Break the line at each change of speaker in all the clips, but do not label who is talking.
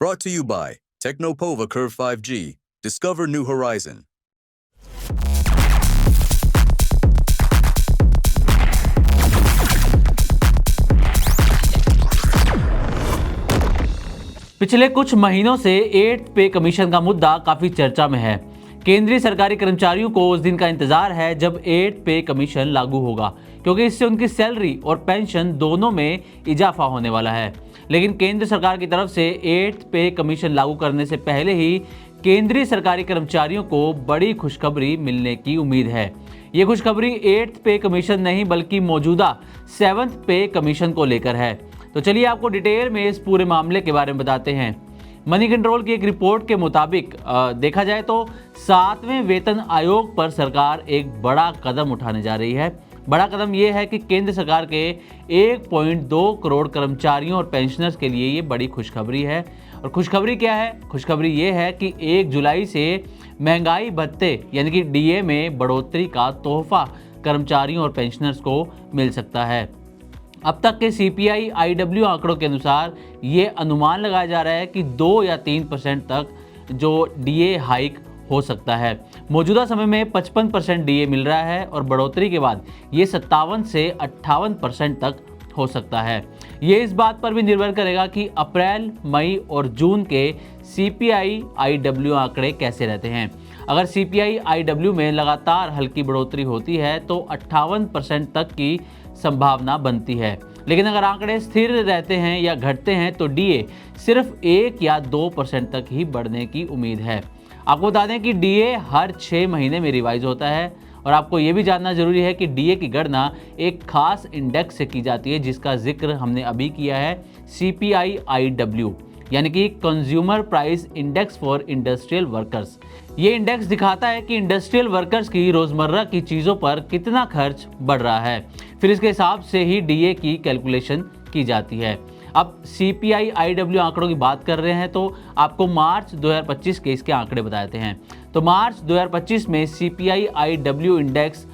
Brought to you by Technopova Curve 5G. Discover new horizon.
पिछले कुछ महीनों से 8th पे कमीशन का मुद्दा काफी चर्चा में है। केंद्रीय सरकारी कर्मचारियों को उस दिन का इंतजार है जब 8th पे कमीशन लागू होगा, क्योंकि इससे उनकी सैलरी और पेंशन दोनों में इजाफा होने वाला है। लेकिन केंद्र सरकार की तरफ से 8th पे कमीशन लागू करने से पहले ही केंद्रीय सरकारी कर्मचारियों को बड़ी खुशखबरी मिलने की उम्मीद है। ये खुशखबरी 8th पे कमीशन नहीं बल्कि मौजूदा 7th पे कमीशन को लेकर है। तो चलिए आपको डिटेल में इस पूरे मामले के बारे में बताते हैं। मनी कंट्रोल की एक रिपोर्ट के मुताबिक देखा जाए तो 7वें वेतन आयोग पर सरकार एक बड़ा कदम उठाने जा रही है। बड़ा कदम यह है कि केंद्र सरकार के 1.2 करोड़ कर्मचारियों और पेंशनर्स के लिए ये बड़ी खुशखबरी है। और खुशखबरी क्या है? खुशखबरी ये है कि 1 जुलाई से महंगाई भत्ते यानी कि डीए में बढ़ोतरी का तोहफा कर्मचारियों और पेंशनर्स को मिल सकता है। अब तक के CPI IW आंकड़ों के अनुसार ये अनुमान लगाया जा रहा है कि 2 या 3% तक जो डीए हाइक हो सकता है। मौजूदा समय में 55% डीए मिल रहा है और बढ़ोतरी के बाद ये 57 से 58% तक हो सकता है। ये इस बात पर भी निर्भर करेगा कि अप्रैल, मई और जून के CPI IW आंकड़े कैसे रहते हैं। अगर CPI IW में लगातार हल्की बढ़ोतरी होती है तो 58% तक की संभावना बनती है। लेकिन अगर आंकड़े स्थिर रहते हैं या घटते हैं तो डीए सिर्फ 1 या 2% तक ही बढ़ने की उम्मीद है। आपको बता दें कि डीए हर 6 महीने में रिवाइज होता है और आपको ये भी जानना जरूरी है कि डीए की गणना एक खास इंडेक्स से की जाती है जिसका जिक्र हमने अभी किया है, CPI IW यानी कि consumer price index for industrial workers. ये इंडेक्स दिखाता है कि इंडस्ट्रियल वर्कर्स की रोजमर्रा की चीज़ों पर कितना खर्च बढ़ रहा है। फिर इसके हिसाब से ही डीए की कैलकुलेशन की जाती है। अब CPI IW आंकड़ों की बात कर रहे हैं तो आपको मार्च 2025 के इसके आंकड़े बताते हैं। तो मार्च 2025 में CPI IW इंडेक्स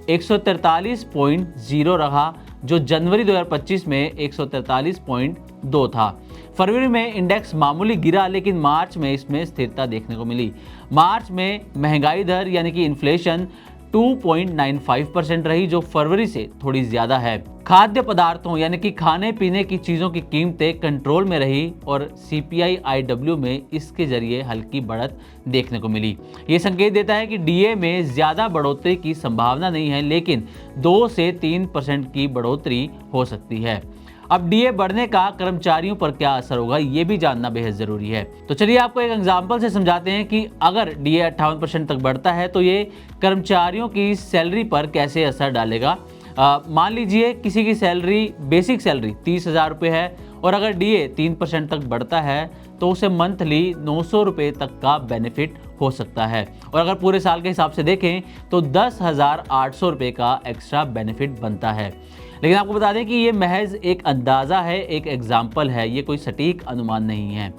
143.0 रहा, जो जनवरी 2025 में 143.2 था। फरवरी में इंडेक्स मामूली गिरा, लेकिन मार्च में इसमें स्थिरता देखने को मिली। मार्च में महंगाई दर यानी कि इन्फ्लेशन 2.95% रही, जो फरवरी से थोड़ी ज्यादा है। खाद्य पदार्थों यानी कि खाने पीने की चीज़ों की कीमतें कंट्रोल में रही और CPI IW में इसके जरिए हल्की बढ़त देखने को मिली। ये संकेत देता है कि डीए में ज़्यादा बढ़ोतरी की संभावना नहीं है, लेकिन 2 से 3% की बढ़ोतरी हो सकती है। अब डीए बढ़ने का कर्मचारियों पर क्या असर होगा, ये भी जानना बेहद ज़रूरी है। तो चलिए आपको एक एग्जांपल से समझाते हैं कि अगर डीए 58% तक बढ़ता है तो ये कर्मचारियों की सैलरी पर कैसे असर डालेगा। मान लीजिए किसी की सैलरी, बेसिक सैलरी 30,000 रुपये है और अगर डीए 3% तक बढ़ता है तो उसे मंथली 900 रुपये तक का बेनिफिट हो सकता है। और अगर पूरे साल के हिसाब से देखें तो 10,800 रुपये का एक्स्ट्रा बेनिफिट बनता है। लेकिन आपको बता दें कि ये महज एक अंदाज़ा है, एक एग्जाम्पल है, ये कोई सटीक अनुमान नहीं है।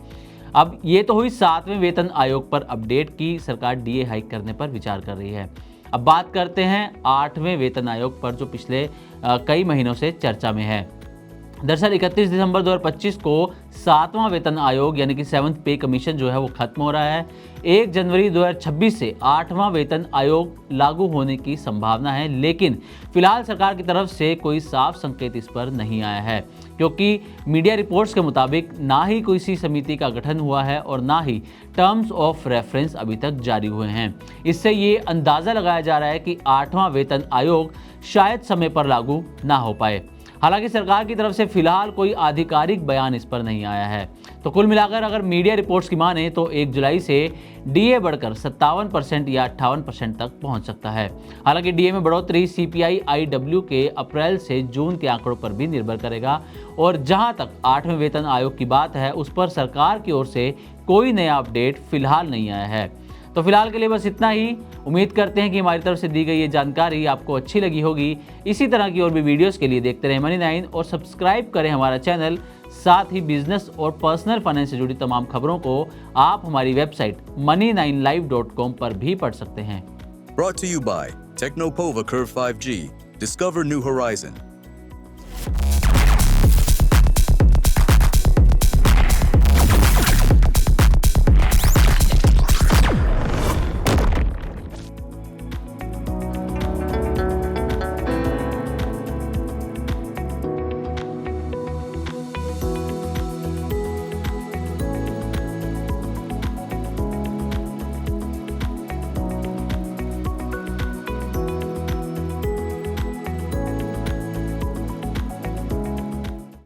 अब ये तो हुई 7वें वेतन आयोग पर अपडेट की सरकार डीए हाइक करने पर विचार कर रही है। अब बात करते हैं 8वें वेतन आयोग पर, जो पिछले कई महीनों से चर्चा में है। दरअसल 31 दिसंबर 2025 को 7वां वेतन आयोग यानी कि 7th पे कमीशन जो है वो खत्म हो रहा है। 1 जनवरी 2026 से 8वां वेतन आयोग लागू होने की संभावना है, लेकिन फिलहाल सरकार की तरफ से कोई साफ संकेत इस पर नहीं आया है, क्योंकि मीडिया रिपोर्ट्स के मुताबिक ना ही किसी समिति का गठन हुआ है और ना ही टर्म्स ऑफ रेफरेंस अभी तक जारी हुए हैं। इससे ये अंदाज़ा लगाया जा रहा है कि 8वां वेतन आयोग शायद समय पर लागू ना हो पाए। हालांकि सरकार की तरफ से फिलहाल कोई आधिकारिक बयान इस पर नहीं आया है। तो कुल मिलाकर अगर मीडिया रिपोर्ट्स की माने तो 1 जुलाई से डीए बढ़कर 57% या 58% तक पहुंच सकता है। हालांकि डीए में बढ़ोतरी CPI IW के अप्रैल से जून के आंकड़ों पर भी निर्भर करेगा। और जहां तक 8वें वेतन आयोग की बात है, उस पर सरकार की ओर से कोई नया अपडेट फिलहाल नहीं आया है। तो फिलहाल के लिए बस इतना ही। उम्मीद करते हैं कि हमारी तरफ से दी गई ये जानकारी आपको अच्छी लगी होगी। इसी तरह की और भी वीडियोस के लिए देखते रहें Money9 और सब्सक्राइब करें हमारा चैनल। साथ ही बिजनेस और पर्सनल फाइनेंस से जुड़ी तमाम खबरों को आप हमारी वेबसाइट money9live.com पर भी पढ़ सकते हैं।
Brought to you by Technopova Curve 5G. Discover new horizon.